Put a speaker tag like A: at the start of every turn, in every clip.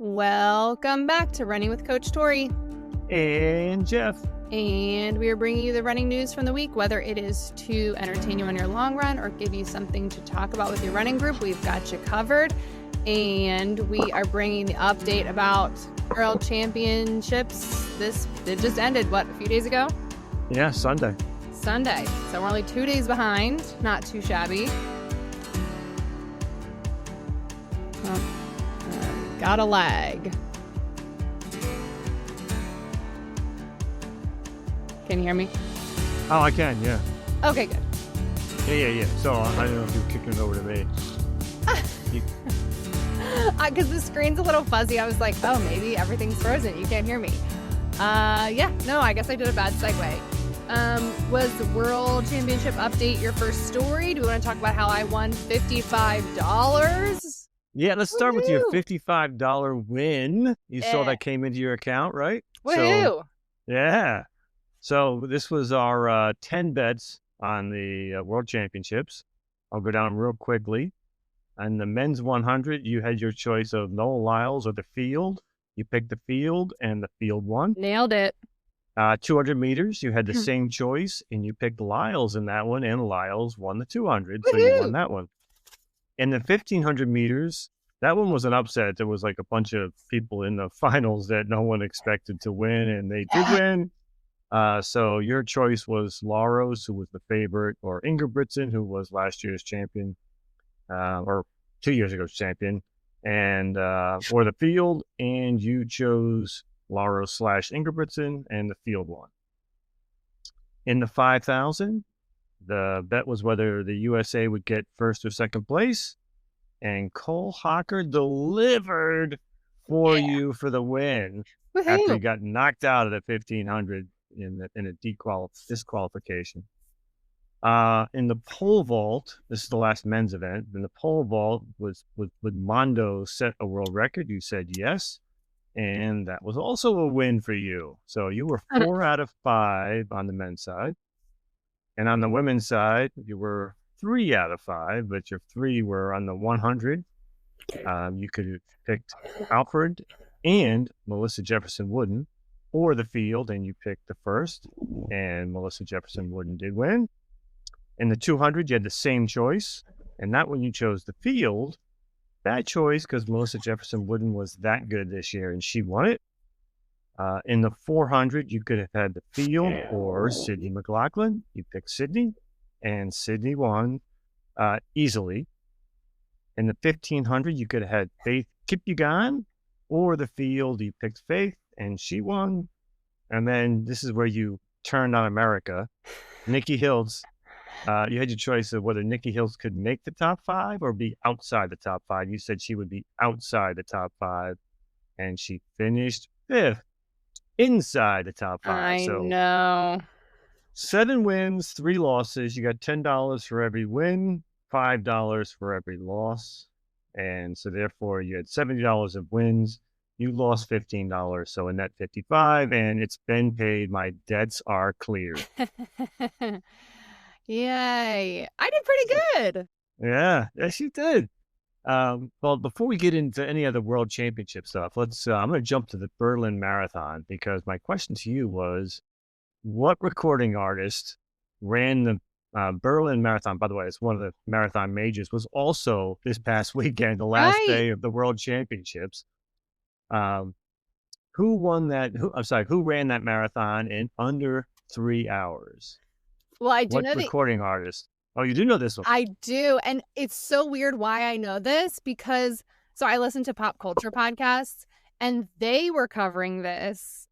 A: Welcome back to Running with Coach Tori.
B: And Jeff.
A: And we are bringing you the running news from the week, whether it is to entertain you on your long run or give you something to talk about with your running group. We've got you covered. And we are bringing the update about World Championships. It just ended, a few days ago?
B: Yeah, Sunday.
A: So we're only 2 days behind. Not too shabby. Got a lag. Can you hear me?
B: Oh, I can, yeah.
A: Okay, good.
B: Yeah. So I don't know if you're kicking it over to me.
A: Because the screen's a little fuzzy. I was like, oh, maybe everything's frozen. You can't hear me. I guess I did a bad segue. Was the World Championship update your first story? Do we want to talk about how I won $55?
B: Yeah, let's start with your $55 win. You saw that came into your account, right?
A: Woohoo!
B: Yeah. So this was our 10 bets on the World Championships. I'll go down real quickly. On the men's 100, you had your choice of Noah Lyles or the field. You picked the field, and the field won.
A: Nailed it.
B: 200 meters, you had the same choice, and you picked Lyles in that one, and Lyles won the 200, so you won that one. In the 1,500 meters, that one was an upset. There was like a bunch of people in the finals that no one expected to win, and they did win. So your choice was Lauros, who was the favorite, or Ingebrigtsen, who was last year's champion, or 2 years ago's champion, and for the field, and you chose Lauros / Ingebrigtsen, and the field won. In the 5,000, the bet was whether the USA would get first or second place, and Cole Hocker delivered for you for the win.
A: Woohoo.
B: After he got knocked out of the 1,500 in a disqualification. In the pole vault, this is the last men's event. In the pole vault would Mondo set a world record? You said yes, and that was also a win for you. So you were 4 out of 5 on the men's side. And on the women's side, you were 3 out of 5, but your 3 were on the 100. You could have picked Alfred and Melissa Jefferson Wooden, or the field, and you picked the first, and Melissa Jefferson Wooden did win. In the 200, you had the same choice, and that one you chose the field. Bad choice, because Melissa Jefferson Wooden was that good this year, and she won it. In the 400, you could have had the field or Sydney McLaughlin. You picked Sydney, and Sydney won easily. In the 1,500, you could have had Faith Kipyegon or the field. You picked Faith, and she won. And then this is where you turned on America. Nikki Hills. You had your choice of whether Nikki Hills could make the top 5 or be outside the top 5. You said she would be outside the top 5, and she finished 5th inside the top 5.
A: I know.
B: 7 wins, 3 losses. You got $10 for every win, $5 for every loss. And so therefore you had $70 of wins. You lost $15. So a net 55, and it's been paid. My debts are cleared.
A: Yay. I did pretty good.
B: Yeah, yes, you did. Well, before we get into any other World Championship stuff, I'm going to jump to the Berlin Marathon, because my question to you was, what recording artist ran the Berlin Marathon? By the way, it's one of the marathon majors, was also this past weekend, the last day of the World Championships. Who ran that marathon in under 3 hours?
A: Well, I do know
B: what recording artist? Oh, you do know this one.
A: I do. And it's so weird why I know this, because I listen to pop culture podcasts, and they were covering this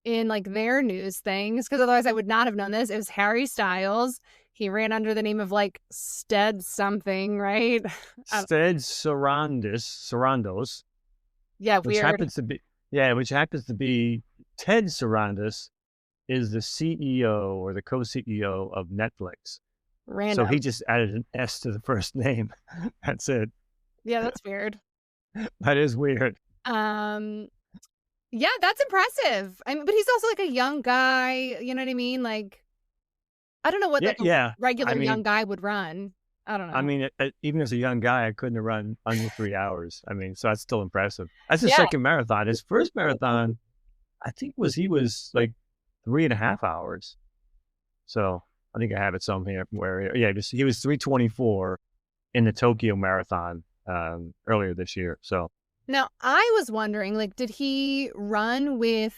A: in like their news things, because otherwise I would not have known this. It was Harry Styles. He ran under the name of like Stead something, right?
B: Stead Sarandos.
A: Yeah,
B: which
A: weird.
B: happens to be Ted Sarandos is the CEO or the co-CEO of Netflix.
A: Random.
B: So he just added an S to the first name. That's it.
A: Yeah, that's weird.
B: That is weird.
A: Yeah, that's impressive. I mean, but he's also like a young guy. You know what I mean? Like, I don't know what a regular young guy would run. I don't
B: I
A: know.
B: mean, even as a young guy, I couldn't have run under 3 hours. I mean, so that's still impressive. That's his
A: Yeah.
B: second marathon. His first marathon, I think he was like 3.5 hours. So I think I have it somewhere where, yeah, he was 3:24 in the Tokyo Marathon earlier this year. So
A: Now, I was wondering, like, did he run with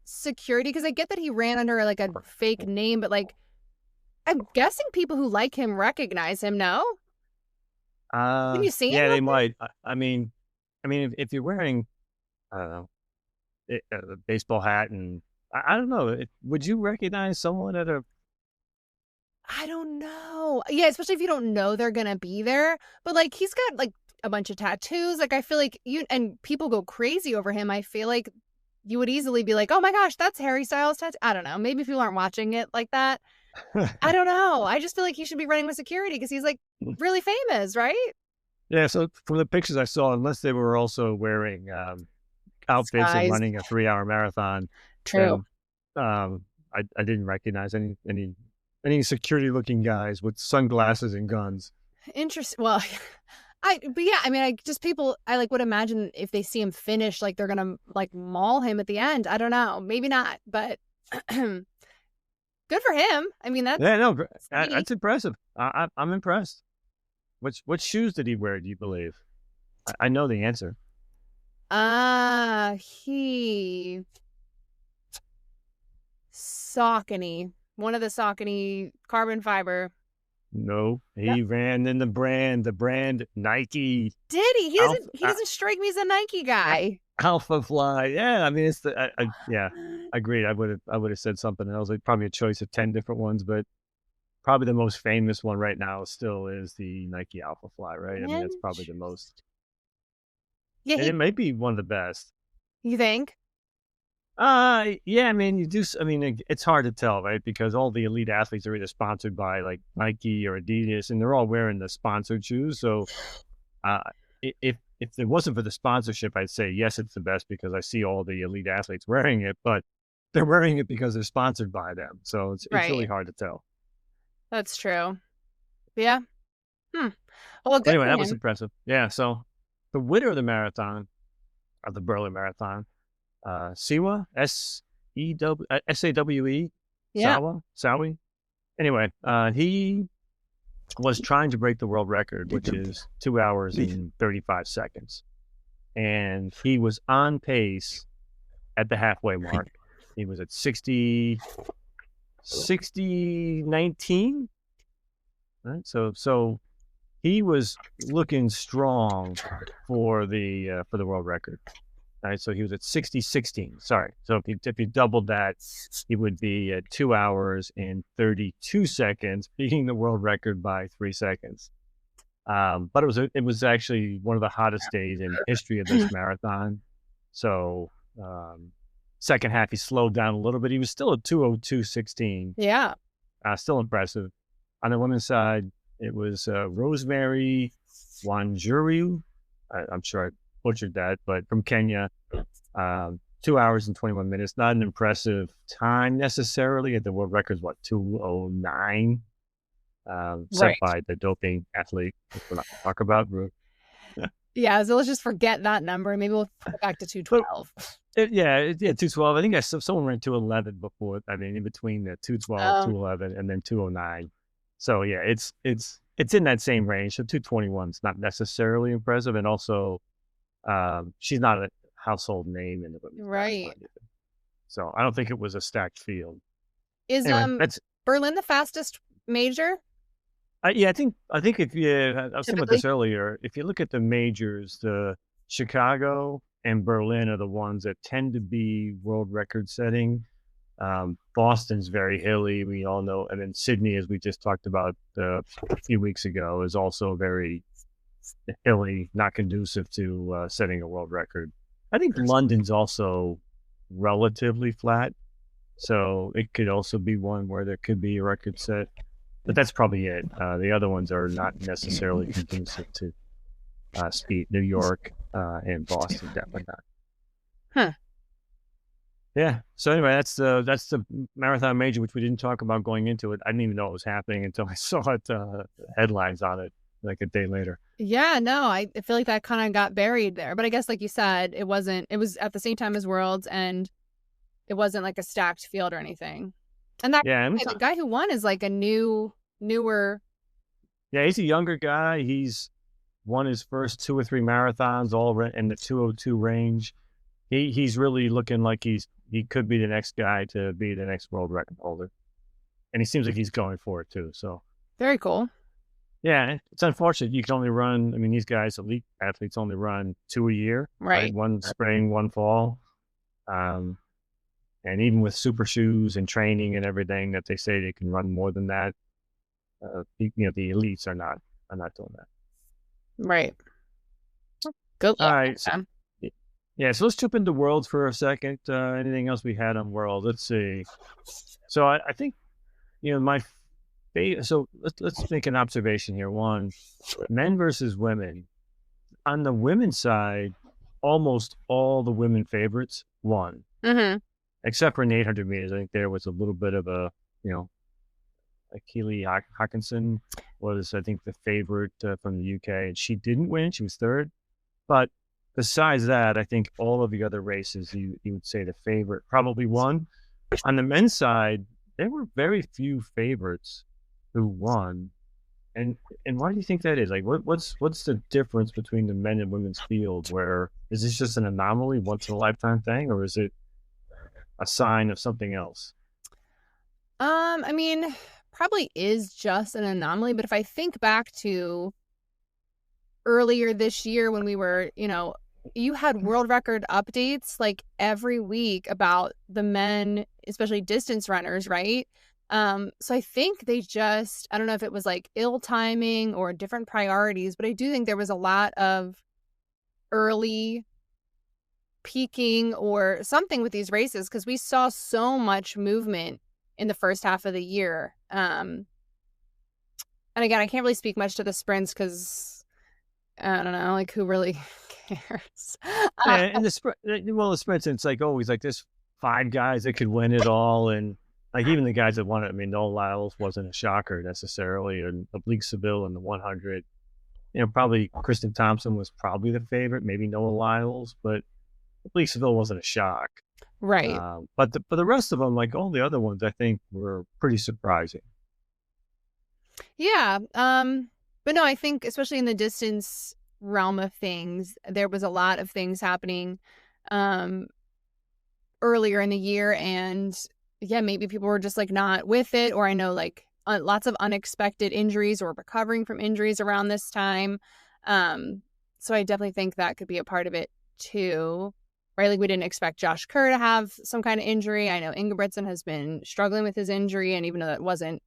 A: security? Because I get that he ran under like a fake name, but like, I'm guessing people who like him recognize him. No, can you see him
B: yeah,
A: out
B: they
A: there?
B: might. I mean, if you're wearing, I don't know, a baseball hat, and I don't know, would you recognize someone at a?
A: I don't know. Yeah, especially if you don't know they're gonna be there. But like, he's got like a bunch of tattoos. Like, I feel like you and people go crazy over him. I feel like you would easily be like, oh my gosh, that's Harry Styles tattoo. I don't know. Maybe people aren't watching it like that. I don't know. I just feel like he should be running with security because he's like really famous, right?
B: Yeah, so from the pictures I saw, unless they were also wearing outfits and
A: Disguised.
B: running a 3-hour marathon,
A: True.
B: then I didn't recognize any security looking guys with sunglasses and guns.
A: Interesting. Well, but yeah, I mean, I just people, I like would imagine if they see him finish, like they're gonna like maul him at the end. I don't know. Maybe not, but good for him. I mean, that's
B: Yeah, no,
A: speedy.
B: that's impressive. I'm impressed. What shoes did he wear? Do you believe? I know the answer.
A: He Saucony. One of the Saucony carbon fiber.
B: No,
A: No,
B: he ran in the brand Nike
A: did he?
B: Alpha,
A: He doesn't strike me as a Nike guy.
B: Alpha Fly. Yeah, I mean it's yeah, agreed. I would have said something else. Like probably a choice of 10 different ones, but probably the most famous one right now still is the Nike Alpha Fly, right? I mean that's probably the most,
A: Yeah,
B: and it might be one of the best.
A: you think?
B: Yeah, I mean, I mean, it's hard to tell, right? Because all the elite athletes are either sponsored by like Nike or Adidas, and they're all wearing the sponsored shoes. So, uh, if it wasn't for the sponsorship, I'd say yes, it's the best because I see all the elite athletes wearing it, but they're wearing it because they're sponsored by them. So it's really
A: Right.
B: hard to tell.
A: That's true. Yeah. Hmm. Well,
B: But
A: good
B: anyway,
A: for
B: that was
A: him.
B: impressive. Yeah. So the winner of the marathon, of the Berlin Marathon, Siwa, Sawe,
A: Yeah.
B: Sawi. Anyway, he was trying to break the world record, which is 2 hours and 35 seconds. And he was on pace at the halfway mark. He was at 60 19. Right? So he was looking strong for the world record. Right, so he was at 60:16. Sorry. So if you doubled that, he would be at 2 hours and 32 seconds, beating the world record by 3 seconds. But it was actually one of the hottest days in history of this marathon. So um, second half he slowed down a little bit. He was still at 2:02:16.
A: Yeah.
B: Still impressive. On the women's side, it was Rosemary Wanjiru. I'm sure I butchered that, but from Kenya, 2 hours and 21 minutes. Not an impressive time necessarily. The world record is what, 2:09, set
A: Right.
B: by the doping athlete, which we're not going to talk about.
A: Yeah. So let's just forget that number. Maybe we'll go back to
B: But
A: 212.
B: yeah, 2:12. I think someone ran 2:11 before. I mean, in between the 2:12,
A: Oh,
B: 2:11, and then 2:09. So yeah, it's in that same range. So 2:21 is not necessarily impressive, and also she's not a household name in the women's marathon
A: right.
B: either. So I don't think it was a stacked field.
A: Is
B: Anyway, that's
A: Berlin the fastest major
B: yeah. I think if you, I was thinking about
A: typically?
B: this earlier. If you look at the majors, the Chicago and Berlin are the ones that tend to be world record setting. Boston's very hilly. We all know, and then Sydney, as we just talked about a few weeks ago, is also very hilly, not conducive to setting a world record. I think London's also relatively flat, so it could also be one where there could be a record set. But that's probably it. The other ones are not necessarily conducive to speed. New York and Boston definitely not.
A: Huh.
B: Yeah. So anyway, that's the marathon major, which we didn't talk about going into it. I didn't even know it was happening until I saw it, headlines on it like a day later.
A: Yeah, no, I feel like that kind of got buried there. But I guess, like you said, it wasn't, it was at the same time as Worlds, and it wasn't like a stacked field or anything. And that
B: Yeah,
A: the guy who won is like a newer.
B: yeah, he's a younger guy. He's won his first 2 or 3 marathons, all in the 202 range. He's really looking like he could be the next guy to be the next world record holder, and he seems like he's going for it too. So
A: Very cool.
B: yeah, it's unfortunate you can only run. I mean, these guys, elite athletes, only run 2 a year, right?
A: Right.
B: One spring, one fall. Um, and even with super shoes and training and everything, that they say they can run more than that. The elites are not doing that.
A: Right. Good
B: All
A: luck
B: right,
A: next
B: so,
A: time.
B: yeah. So let's jump into worlds for a second. Anything else we had on world? Let's see. So I think my so let's make an observation here. One, men versus women. On the women's side, almost all the women favorites won,
A: Mm-hmm.
B: except for in 800 meters. I think there was a little bit of you know, Keely Hawkinson was, I think, the favorite from the UK, and she didn't win. She was third. But besides that, I think all of the other races, you would say the favorite probably won. On the men's side, there were very few favorites who won. And why do you think that is? Like, what's the difference between the men and women's field? Where is this just an anomaly, once in a lifetime thing, or is it a sign of something else?
A: I mean, probably is just an anomaly, but if I think back to earlier this year when we were, you had world record updates like every week about the men, especially distance runners, right? So I think they just, I don't know if it was like ill timing or different priorities, but I do think there was a lot of early peaking or something with these races because we saw so much movement in the first half of the year. And again, I can't really speak much to the sprints because I don't know, like who really cares?
B: Yeah, and the sprints, it's like always like there's 5 guys that could win it all, and like even the guys that won it. I mean, Noah Lyles wasn't a shocker necessarily, and Oblique Seville in the 100. Probably Kristen Thompson was probably the favorite, maybe Noah Lyles, but Oblique Seville wasn't a shock.
A: Right.
B: But the rest of them, like all the other ones, I think were pretty surprising.
A: Yeah. But no, I think especially in the distance realm of things, there was a lot of things happening um earlier in the year, and yeah, maybe people were just like not with it, or I know like lots of unexpected injuries or recovering from injuries around this time. Um so I definitely think that could be a part of it too. Right, like we didn't expect Josh Kerr to have some kind of injury. I know Ingebrigtsen has been struggling with his injury, and even though that wasn't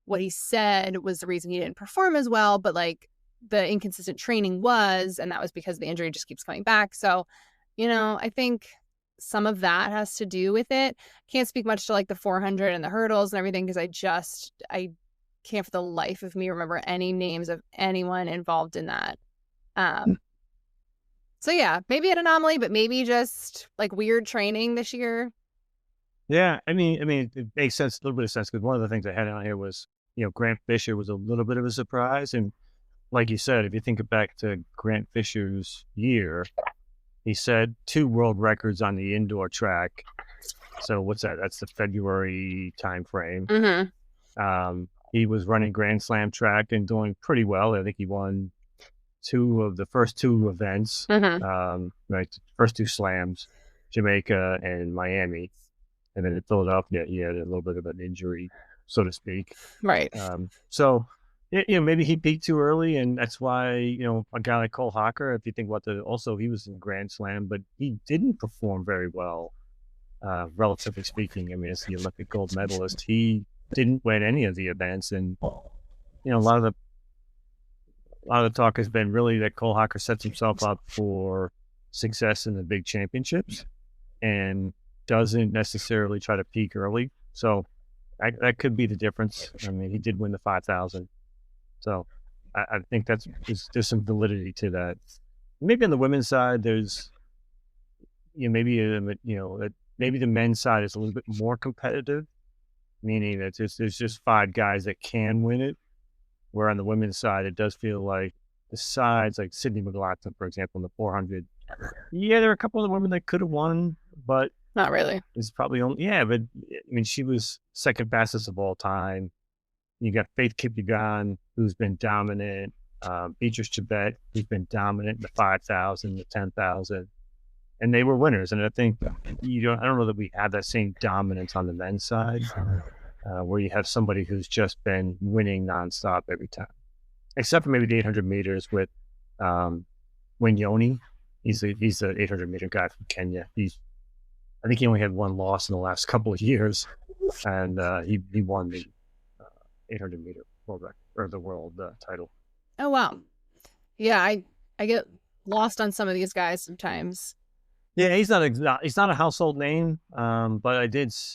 A: what he said was the reason he didn't perform as well, but like the inconsistent training was, and that was because the injury just keeps coming back. So, I think some of that has to do with it. Can't speak much to like the 400 and the hurdles and everything because I can't for the life of me remember any names of anyone involved in that. Um, so yeah, maybe an anomaly, but maybe just like weird training this year.
B: Yeah, I mean, it makes sense, a little bit of sense, because one of the things I had on here was, Grant Fisher was a little bit of a surprise, and like you said, if you think back to Grant Fisher's year, he said 2 world records on the indoor track. So what's that? That's the February timeframe.
A: Mm-hmm.
B: He was running Grand Slam track and doing pretty well. I think he won 2 of the first 2 events,
A: Mm-hmm.
B: right? First 2 slams, Jamaica and Miami. And then in Philadelphia, he had a little bit of an injury, so to speak.
A: Right.
B: So, maybe he peaked too early, and that's why, a guy like Cole Hocker, if you think about also he was in Grand Slam, but he didn't perform very well, relatively speaking. I mean, as the Olympic gold medalist, he didn't win any of the events, and a lot of the talk has been really that Cole Hocker sets himself up for success in the big championships and doesn't necessarily try to peak early. So that could be the difference. I mean, he did win the 5,000. So I think there's some validity to that. Maybe on the women's side, there's, maybe, maybe the men's side is a little bit more competitive, meaning that there's just 5 guys that can win it. Where on the women's side, it does feel like the sides, like Sydney McLaughlin, for example, in the 400. Yeah, there are a couple of women that could have won, but
A: Not really.
B: it's probably only, yeah, but I mean, she was second fastest of all time. You got Faith Kipyegon, who's been dominant, Beatrice Chebet, who's been dominant in the 5,000, the 10,000, and they were winners. And I think I don't know that we have that same dominance on the men's side, where you have somebody who's just been winning nonstop every time, except for maybe the 800 meters with um, Winyoni. He's the 800 meter guy from Kenya. I think he only had one loss in the last couple of years, and he won the 800 meter world record or the world title.
A: Oh wow. Yeah, I get lost on some of these guys sometimes.
B: Yeah, he's not a household name, but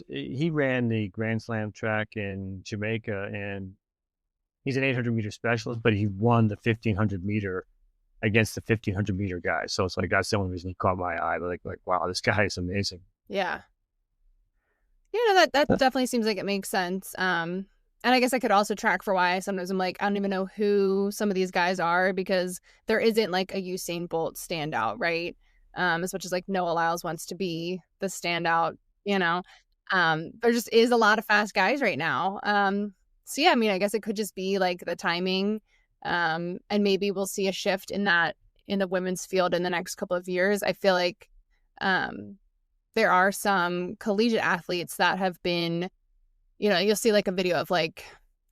B: he ran the Grand Slam track in Jamaica, and he's an 800 meter specialist, but he won the 1500 meter against the 1500 meter guy. So it's like that's the only reason he caught my eye. Like wow, this guy is amazing.
A: Yeah. No, that definitely seems like it makes sense. And I guess I could also track for why sometimes I'm like, I don't even know who some of these guys are because there isn't like a Usain Bolt standout, right? As much as like Noah Lyles wants to be the standout, you know, there just is a lot of fast guys right now. So yeah, I mean, I guess it could just be like the timing, and maybe we'll see a shift in that in the women's field in the next couple of years. I feel like there are some collegiate athletes that have been, you'll see like a video of like,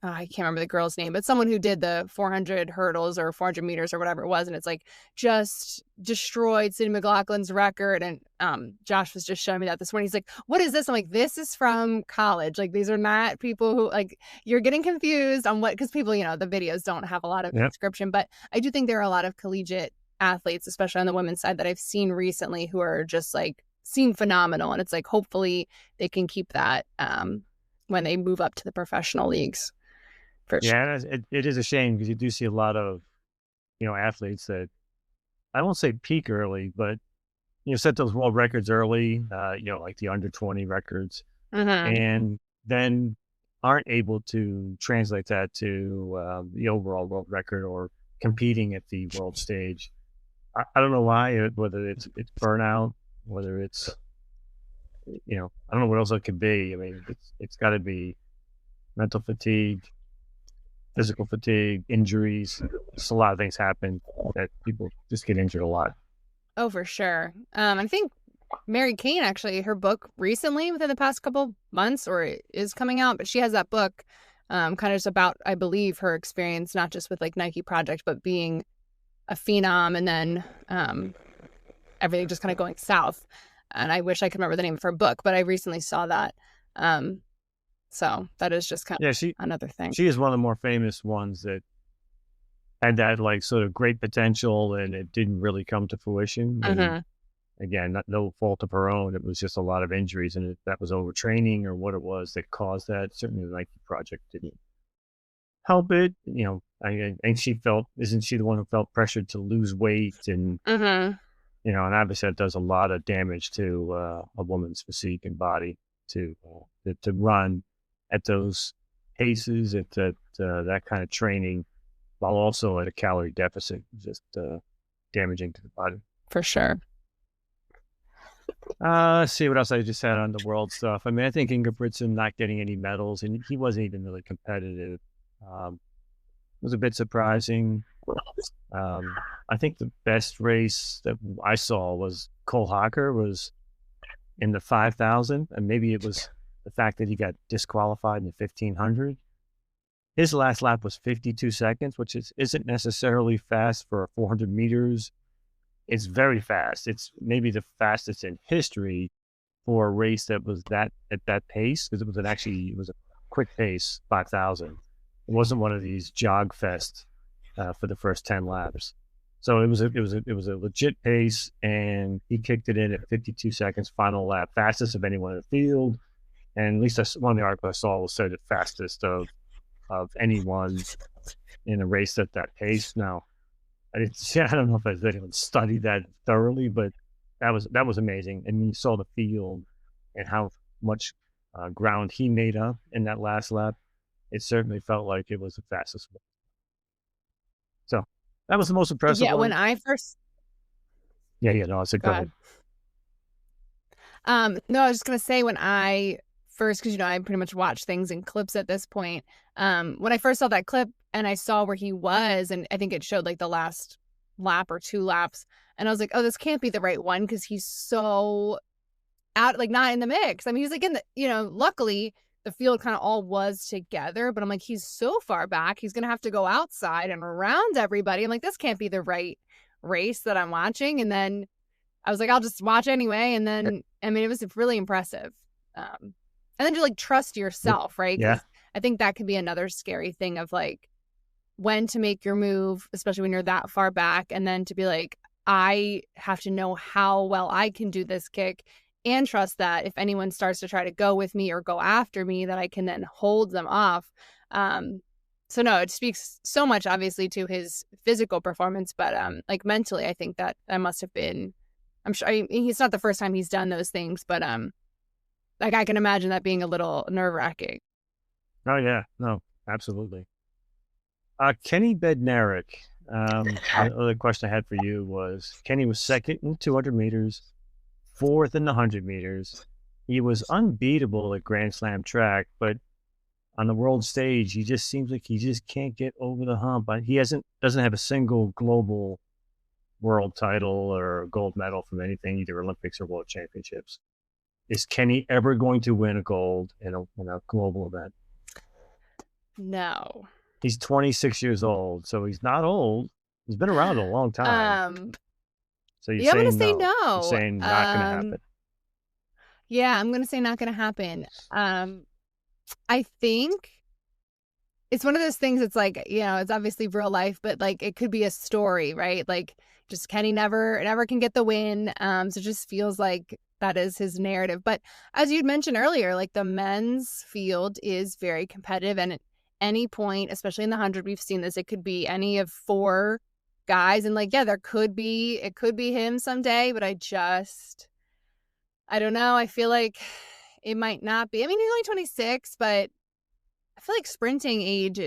A: I can't remember the girl's name, but someone who did the 400 hurdles or 400 meters or whatever it was. And it's like just destroyed Sydney McLaughlin's record. And Josh was just showing me that this morning. He's like, what is this? I'm like, this is from college. Like, these are not people who like, you're getting confused on what, because people, the videos don't have a lot of description, but I do think there are a lot of collegiate athletes, especially on the women's side that I've seen recently who are just like seem phenomenal. And it's like, hopefully they can keep that when they move up to the professional leagues.
B: Yeah, it is a shame because you do see a lot of, athletes that I won't say peak early, but set those world records early, like the under 20 records, and then aren't able to translate that to the overall world record or competing at the world stage. I don't know why, whether it's burnout, whether it's, I don't know what else it could be. I mean, it's got to be mental fatigue, physical fatigue, injuries. Just a lot of things happen that people just get injured a lot.
A: Oh, for sure. I think Mary Kane, actually, her book recently within the past couple months or is coming out, but she has that book kind of just about, I believe, her experience, not just with like Nike Project, but being a phenom and then everything just kind of going south. And I wish I could remember the name of her book, but I recently saw that. So that is just kind of another thing.
B: She is one of the more famous ones that had that like sort of great potential and it didn't really come to fruition. And again, no fault of her own. It was just a lot of injuries, and that was overtraining or what it was that caused that. Certainly the Nike Project didn't help it. And isn't she the one who felt pressured to lose weight and, and obviously that does a lot of damage to a woman's physique and body to run at those paces, at that kind of training, while also at a calorie deficit, just damaging to the body.
A: For sure.
B: Let's see what else I just had on the world stuff. I mean, I think Ingebrigtsen not getting any medals, and he wasn't even really competitive. It was a bit surprising. I think the best race that I saw was Cole Hocker was in the 5,000, and maybe it was the fact that he got disqualified in the 1,500. His last lap was 52 seconds, which isn't necessarily fast for 400 meters. It's very fast. It's maybe the fastest in history for a race that was at that pace, because it was a quick pace 5,000. It wasn't one of these jog fest for the first 10 laps. So it was a legit pace, and he kicked it in at 52 seconds final lap, fastest of anyone in the field. And at least one of the articles I saw said the fastest of anyone in a race at that pace. Now, I don't know if anyone studied that thoroughly, but that was amazing. And you saw the field and how much ground he made up in that last lap, it certainly felt like it was the fastest one. So that was the most impressive
A: Yeah, when
B: one.
A: I first
B: Yeah, yeah, no, I said
A: go
B: go
A: ahead.
B: ahead.
A: No, I was just gonna say when I first, because I pretty much watch things in clips at this point. When I first saw that clip and I saw where he was, and I think it showed like the last lap or 2 laps, and I was like, oh, this can't be the right one because he's so out, like not in the mix. I mean, he's like in the, luckily the field kind of all was together, but I'm like, he's so far back, he's gonna have to go outside and around everybody. I'm like, this can't be the right race that I'm watching. And then I was like, I'll just watch anyway. And then, I mean, it was really impressive. And then to like trust yourself, right?
B: Yeah,
A: Because I think that could be another scary thing of like when to make your move, especially when you're that far back. And then to be like, I have to know how well I can do this kick and trust that if anyone starts to try to go with me or go after me, that I can then hold them off. Um, so no, it speaks so much obviously to his physical performance, but like mentally, I think that must have been, I'm sure he's not the first time he's done those things, but like I can imagine that being a little nerve-wracking.
B: oh yeah, no, absolutely. Kenny Bednarik. The other question I had for you was Kenny was second in 200 meters, fourth in the 100 meters. He was unbeatable at Grand Slam track, but on the world stage, he just seems like he just can't get over the hump. He doesn't have a single global world title or gold medal from anything, either Olympics or World Championships. Is Kenny ever going to win a gold in a global event?
A: No.
B: He's 26 years old, so he's not old. He's been around a long time.
A: Um,
B: So you're
A: yeah, I'm gonna
B: saying
A: say
B: no. You're
A: no.
B: saying not going to happen.
A: Yeah, I'm gonna say not gonna happen. I think it's one of those things. It's like, it's obviously real life, but like it could be a story, right? Like just Kenny never can get the win. So it just feels like that is his narrative. But as you'd mentioned earlier, like the men's field is very competitive, and at any point, especially in the 100, we've seen this. It could be any of 4 guys, and like, yeah, it could be him someday. But I don't know. I feel like it might not be. I mean, he's only 26, but I feel like sprinting age,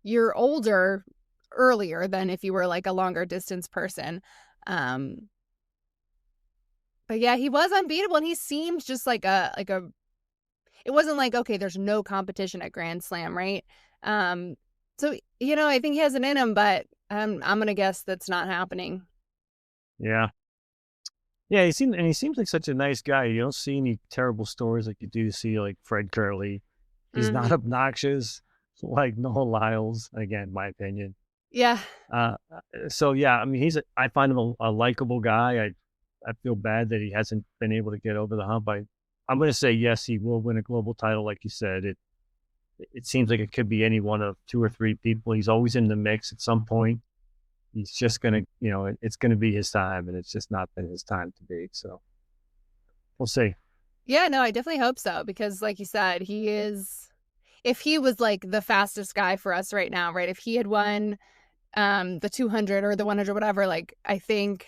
A: you're older earlier than if you were like a longer distance person. Um, but yeah, he was unbeatable, and he seemed just like a. It wasn't like, okay, there's no competition at Grand Slam, right? So I think he has it in him, but I'm gonna guess that's not happening.
B: Yeah. Yeah, he seems like such a nice guy. You don't see any terrible stories like you do see like Fred Curley. He's not
A: Mm-hmm.
B: obnoxious like Noah Lyles, again, my opinion.
A: Yeah.
B: So yeah, I mean, I find him a likable guy. I feel bad that he hasn't been able to get over the hump. I'm going to say yes, he will win a global title, like you said. It seems like it could be any one of 2 or 3 people. He's always in the mix at some point. He's just going to, it's going to be his time, and it's just not been his time to be. So we'll see.
A: Yeah, no, I definitely hope so because, like you said, he is. If he was like the fastest guy for us right now, right? If he had won the 200 or the 100, whatever, like I think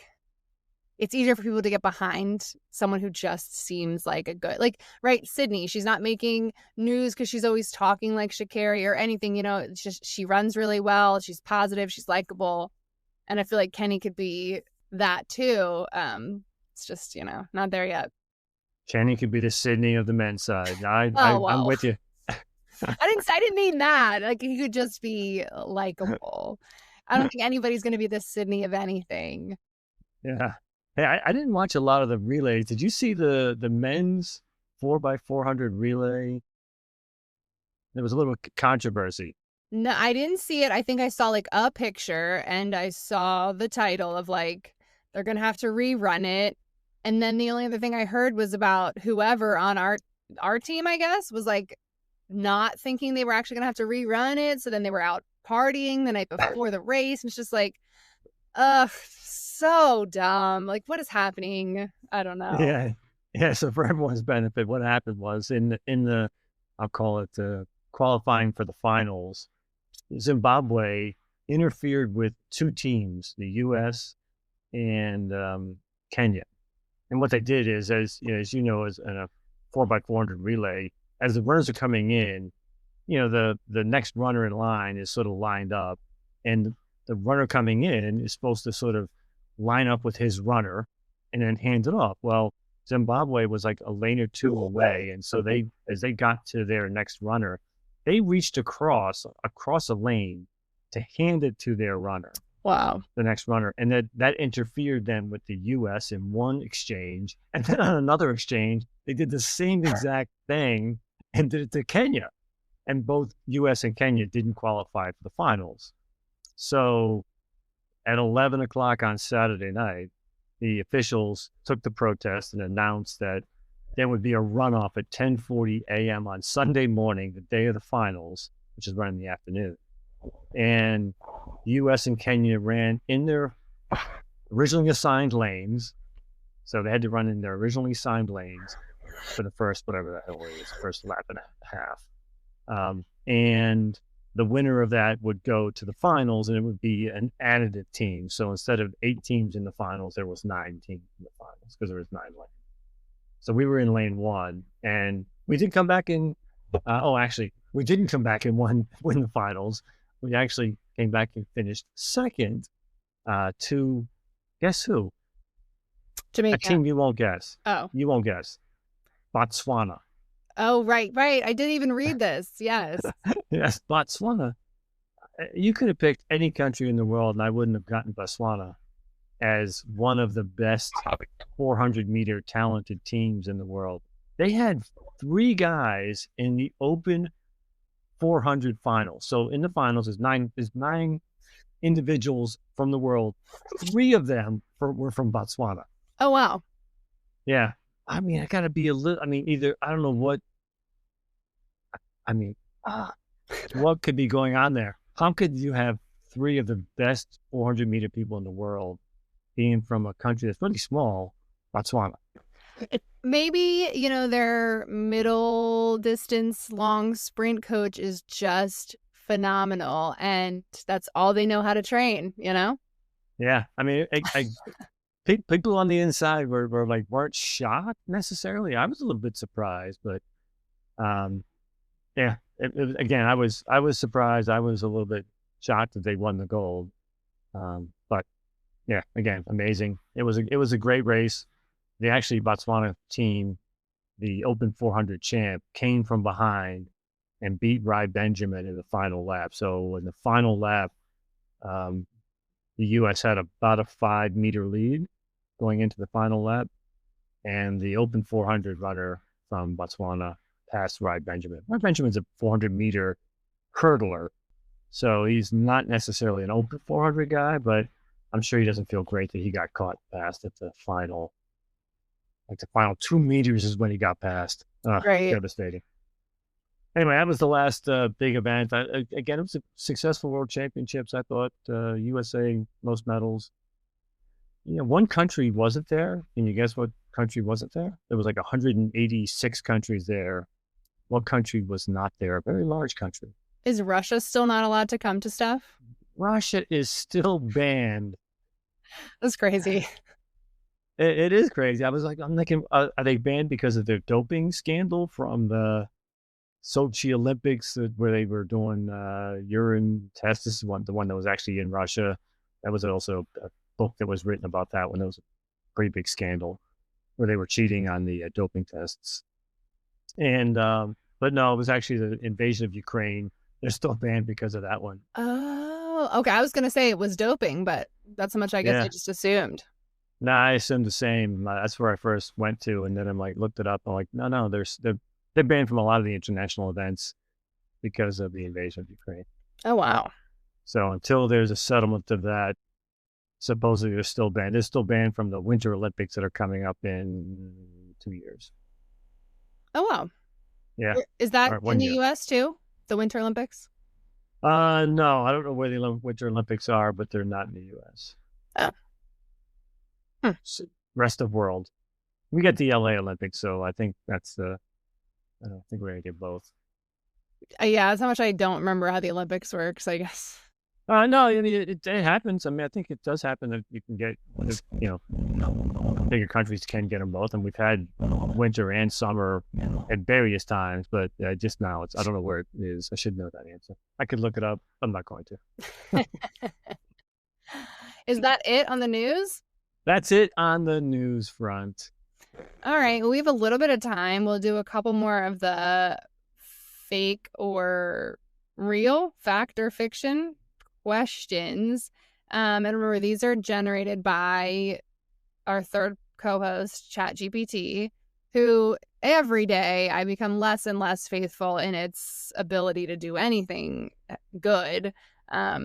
A: it's easier for people to get behind someone who just seems like a good, like, right? Sydney, she's not making news because she's always talking like Sha'Carri or anything. It's just she runs really well. She's positive. She's likable, and I feel like Kenny could be that too. It's just not there yet.
B: Kenny could be the Sydney of the men's side.
A: Oh
B: I'm
A: well.
B: with you.
A: I didn't mean that. Like he could just be likable. I don't think anybody's gonna be the Sydney of anything.
B: Yeah. Hey, I didn't watch a lot of the relays. Did you see the men's 4x400 relay? There was a little controversy.
A: No, I didn't see it. I think I saw like a picture and I saw the title of like they're gonna have to rerun it. And then the only other thing I heard was about whoever on our team, I guess, was like not thinking they were actually gonna have to rerun it. So then they were out partying the night before the race. And it's just like, ugh, so dumb. Like, what is happening? I don't know.
B: Yeah. Yeah. So for everyone's benefit, what happened was in the I'll call it qualifying for the finals, Zimbabwe interfered with 2 teams, the US and Kenya. And what they did is, as you know, as in a 4x400 relay, as the runners are coming in, the next runner in line is sort of lined up, and the runner coming in is supposed to sort of line up with his runner and then hand it off. Well, Zimbabwe was like a lane or two away, and so as they got to their next runner, they reached across a lane to hand it to their runner,
A: Wow.
B: the next runner, and that interfered then with the U.S. in one exchange, and then on another exchange, they did the same exact thing and did it to Kenya, and both U.S. and Kenya didn't qualify for the finals. So at 11 o'clock on Saturday night, the officials took the protest and announced that there would be a runoff at 10:40 a.m. on Sunday morning, the day of the finals, which is run in the afternoon. And U.S. and Kenya ran in their originally assigned lanes. So they had to run in their originally assigned lanes for the first, whatever the hell it is, first lap and a half. And the winner of that would go to the finals, and it would be an additive team. So instead of 8 teams in the finals, there was 9 teams in the finals because there was 9 lanes. So we were in lane 1, and we did come back in. Actually, we didn't come back and win the finals. We actually came back and finished second to, guess who?
A: Jamaica.
B: A team you won't guess.
A: Oh.
B: You won't guess. Botswana.
A: Oh, right. I didn't even read this. Yes.
B: Yes, Botswana. You could have picked any country in the world, and I wouldn't have gotten Botswana as one of the best 400-meter talented teams in the world. They had 3 guys in the open 400 finals. So in the finals, there's nine individuals from the world. 3 of them were from Botswana.
A: Oh, wow.
B: Yeah. I mean, I gotta be either, I don't know what, what could be going on there? How could you have 3 of the best 400-meter people in the world being from a country that's really small, Botswana?
A: Maybe, their middle distance long sprint coach is just phenomenal, and that's all they know how to train,
B: Yeah. I mean, people on the inside were like, weren't shocked necessarily. I was a little bit surprised, but yeah. Again, I was surprised. I was a little bit shocked that they won the gold. But yeah, again, amazing. It was a great race. The actually Botswana team, the Open 400 champ, came from behind and beat Rai Benjamin in the final lap. So in the final lap, the U.S. had about a 5-meter lead going into the final lap, and the Open 400 runner from Botswana passed Rai Benjamin. Rai Benjamin's a 400-meter hurdler, so he's not necessarily an Open 400 guy, but I'm sure he doesn't feel great that he got caught past at the final. Like the final 2 meters is when he got past.
A: Right.
B: Devastating. Anyway, that was the last big event. Again, it was a successful World Championships. I thought USA, most medals. One country wasn't there. Can you guess what country wasn't there? There was like 186 countries there. What country was not there? A very large country.
A: Is Russia still not allowed to come to stuff?
B: Russia is still banned.
A: That's crazy.
B: It is crazy. I'm thinking, are they banned because of their doping scandal from the Sochi Olympics where they were doing urine tests? This is the one that was actually in Russia. That was also a book that was written about that when there was a pretty big scandal where they were cheating on the doping tests. And but no, it was actually the invasion of Ukraine. They're still banned because of that one.
A: Oh, okay. I was gonna say it was doping, but that's how much I guess I just assumed.
B: No, I assumed the same. That's where I first went to, and then I'm like looked it up. I'm like, no, they're banned from a lot of the international events because of the invasion of Ukraine.
A: Oh wow!
B: So until there's a settlement of that, supposedly they're still banned. They're still banned from the Winter Olympics that are coming up in 2 years.
A: Oh wow!
B: Yeah,
A: is that in the
B: year.
A: U.S. too? The Winter Olympics?
B: No, I don't know where the Winter Olympics are, but they're not in the U.S.
A: Oh.
B: Rest of world. We get the LA Olympics, so I think that's I don't think we're gonna get both.
A: Yeah, that's how much I don't remember how the Olympics works, I guess.
B: No, I mean, it happens. I mean, I think it does happen that you can get, bigger countries can get them both, and we've had winter and summer at various times, but just now I don't know where it is. I should know that answer. I could look it up. I'm not going to.
A: Is that it on the news?
B: That's it on the news front.
A: All right. Well, we have a little bit of time. We'll do a couple more of the fake or real, fact or fiction questions. And remember, these are generated by our third co-host, ChatGPT, who every day I become less and less faithful in its ability to do anything good. I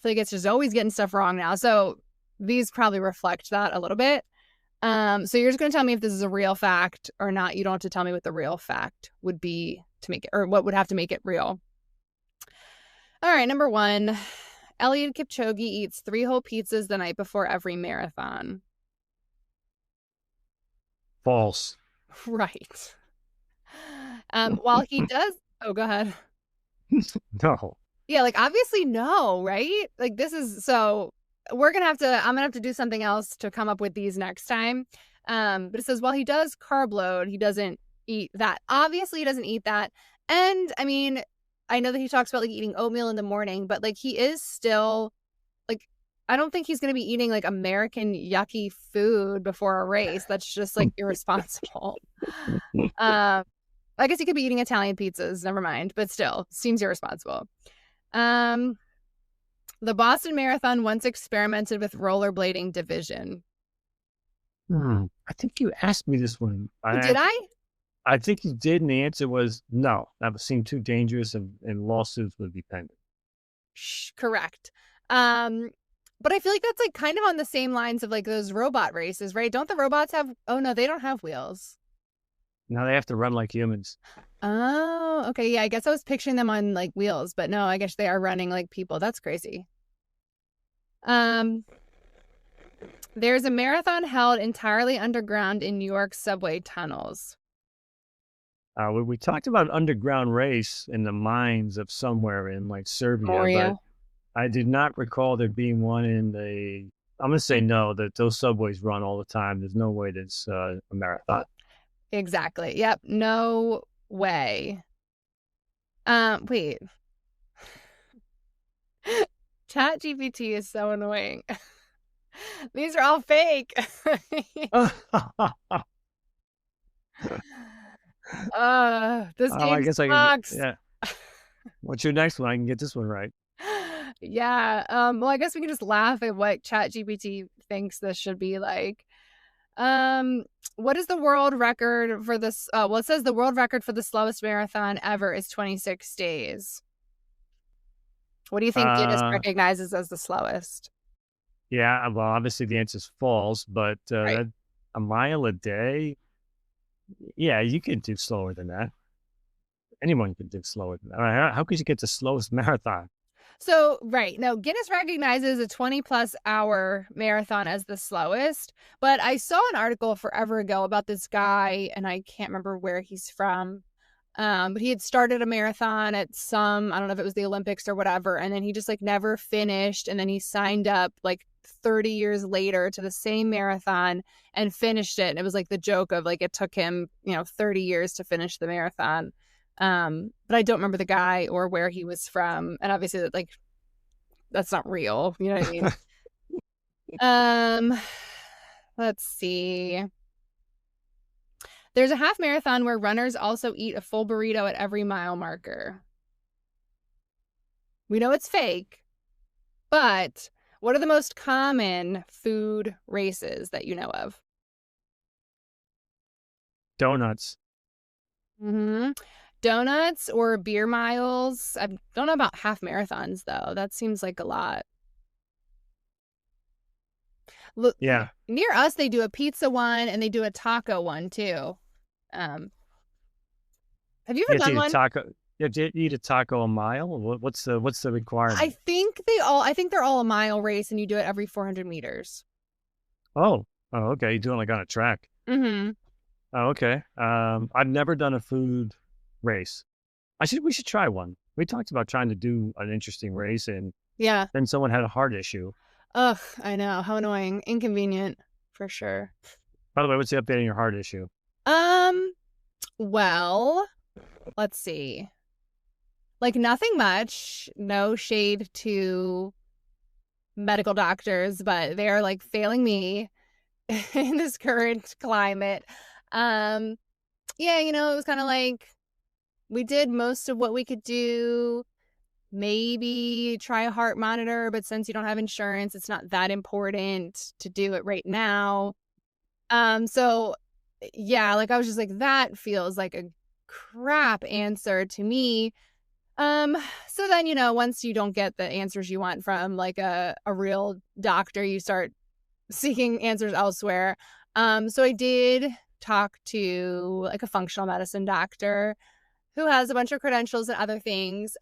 A: feel like it's just always getting stuff wrong now. So these probably reflect that a little bit. So you're just going to tell me if this is a real fact or not. You don't have to tell me what the real fact would be to make it, or what would have to make it real. All right, number 1. Eliud Kipchoge eats 3 whole pizzas the night before every marathon.
B: False.
A: Right. While he does, oh, go ahead.
B: No.
A: Yeah, like obviously no, right? Like this is so I'm gonna have to do something else to come up with these next time. But it says while he does carb load, he doesn't eat that. Obviously, he doesn't eat that. And I mean, I know that he talks about like eating oatmeal in the morning, but like he is still like I don't think he's gonna be eating like American yucky food before a race. That's just like irresponsible. I guess he could be eating Italian pizzas. Never mind, but still seems irresponsible. The Boston Marathon once experimented with rollerblading division.
B: I think you asked me this one.
A: Did I?
B: I think you did, and the answer was no. That would seem too dangerous, and lawsuits would be pending.
A: Correct. But I feel like that's like kind of on the same lines of like those robot races, right? Don't the robots have? Oh no, they don't have wheels.
B: Now they have to run like humans.
A: Oh, okay. Yeah, I guess I was picturing them on like wheels, but no, I guess they are running like people. That's crazy. There's a marathon held entirely underground in New York subway tunnels.
B: We talked about underground race in the mines of somewhere in like Serbia, but I did not recall there being one in the. I'm gonna say no. That those subways run all the time. There's no way that's a marathon.
A: Exactly. Yep. No way. Wait. ChatGPT is so annoying. These are all fake. This game
B: I guess
A: sucks.
B: yeah. What's your next one? I can get this one right.
A: Yeah. Well, I guess we can just laugh at what ChatGPT thinks this should be like. What is the world record for this? Well, it says the world record for the slowest marathon ever is 26 days. What do you think Guinness recognizes as the slowest?
B: Yeah, well, obviously the answer is false, but
A: Right.
B: a mile a day, yeah, you can do slower than that. Anyone can do slower than that. How could you get the slowest marathon?
A: So, right. No, Guinness recognizes a 20+ hour marathon as the slowest. But I saw an article forever ago about this guy, and I can't remember where he's from. But he had started a marathon at I don't know if it was the Olympics or whatever. And then he just like never finished. And then he signed up like 30 years later to the same marathon and finished it. And it was like the joke of like it took him, 30 years to finish the marathon. But I don't remember the guy or where he was from. And obviously like that's not real. You know what I mean? Let's see. There's a half marathon where runners also eat a full burrito at every mile marker. We know it's fake, but what are the most common food races that you know of?
B: Donuts.
A: Donuts or beer miles? I don't know about half marathons, though. That seems like a lot. Look,
B: Yeah.
A: near us, they do a pizza one and they do a taco one, too. Have you ever done one?
B: You have to eat a taco a mile? What's the requirement?
A: I think they're all a mile race and you do it every 400 meters.
B: Oh, okay. You do it like on a track.
A: Mm-hmm.
B: Oh, okay. I've never done a food race. We should try one. We talked about trying to do an interesting race, and
A: Yeah.
B: Then someone had a heart issue.
A: Ugh, I know. How annoying. Inconvenient, for sure.
B: By the way, what's the update on your heart issue?
A: Well, let's see. Like, nothing much. No shade to medical doctors, but they're like failing me in this current climate. Um, yeah, it was kind of like we did most of what we could do. Maybe try a heart monitor, but since you don't have insurance, it's not that important to do it right now. So yeah, like I was just like, that feels like a crap answer to me. So then, once you don't get the answers you want from like a real doctor, you start seeking answers elsewhere. So I did talk to like a functional medicine doctor who has a bunch of credentials and other things.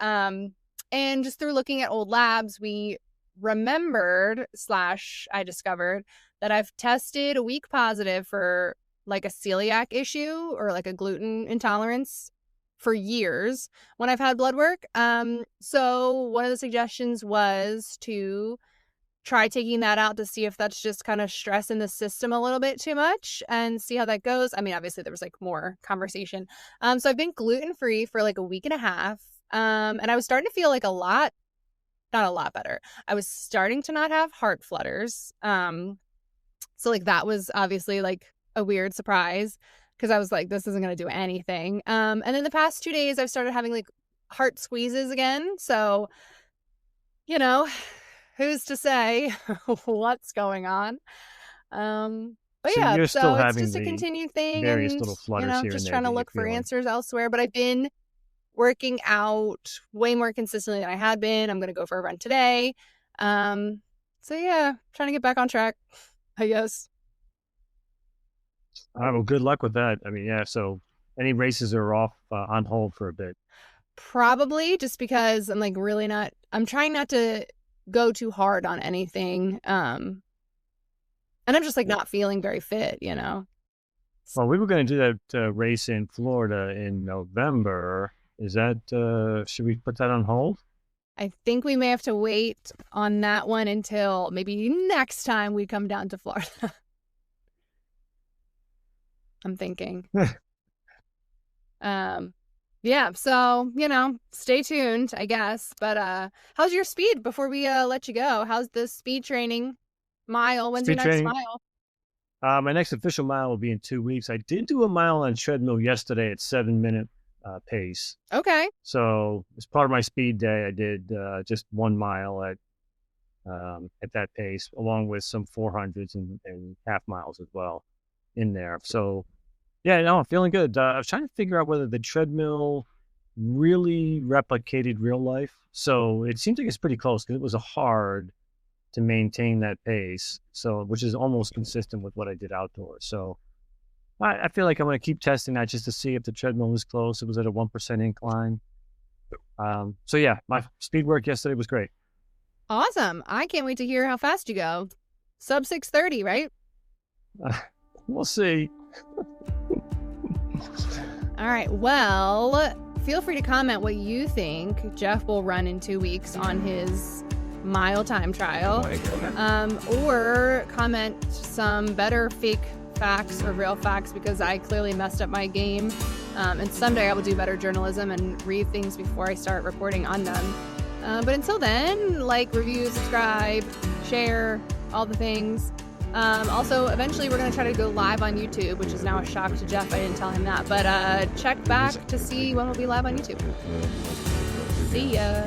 A: And just through looking at old labs, we remembered / I discovered that I've tested a weak positive for like a celiac issue or like a gluten intolerance for years when I've had blood work. So one of the suggestions was to try taking that out to see if that's just kind of stressing the system a little bit too much and see how that goes. I mean, obviously there was like more conversation. So I've been gluten-free for like a week and a half. And I was starting to feel like not a lot better. I was starting to not have heart flutters. So like that was obviously like a weird surprise because I was like, this isn't going to do anything. And then the past 2 days I've started having like heart squeezes again. So, who's to say what's going on? But
B: So
A: yeah,
B: you're still
A: so it's
B: having
A: just a
B: the
A: continued thing
B: various
A: and,
B: little flutters here and
A: just
B: there
A: trying to
B: that you're
A: look for
B: feeling.
A: answers elsewhere. But I've been working out way more consistently than I had been. I'm going to go for a run today. So yeah, trying to get back on track, I guess.
B: All right, well, good luck with that. I mean, yeah. So any races are off on hold for a bit.
A: Probably just because I'm like really I'm trying not to go too hard on anything. And I'm just like not feeling very fit.
B: Well, we were going to do that race in Florida in November. Is that should we put that on hold?
A: I think we may have to wait on that one until maybe next time we come down to Florida. I'm thinking. Yeah, so, stay tuned, I guess. But how's your speed before we let you go? How's the speed training mile? When's your
B: Speed
A: next
B: training.
A: mile?
B: My next official mile will be in 2 weeks. I did do a mile on treadmill yesterday at 7-minute pace.
A: Okay.
B: So as part of my speed day, I did just 1 mile at that pace, along with some 400s and half miles as well in there. So yeah, no, I'm feeling good. I was trying to figure out whether the treadmill really replicated real life. So it seems like it's pretty close because it was hard to maintain that pace. So, which is almost consistent with what I did outdoors. So I feel like I'm going to keep testing that just to see if the treadmill is close. It was at a 1% incline. So yeah, my speed work yesterday was great.
A: Awesome. I can't wait to hear how fast you go. Sub 6:30, right?
B: We'll see.
A: All right. Well, feel free to comment what you think Jeff will run in 2 weeks on his mile time trial. Or comment some better fake facts or real facts because I clearly messed up my game. And someday I will do better journalism and read things before I start reporting on them. But until then, like, review, subscribe, share, all the things. Also, eventually we're going to try to go live on YouTube, which is now a shock to Jeff. I didn't tell him that. But check back to see when we'll be live on YouTube. See ya.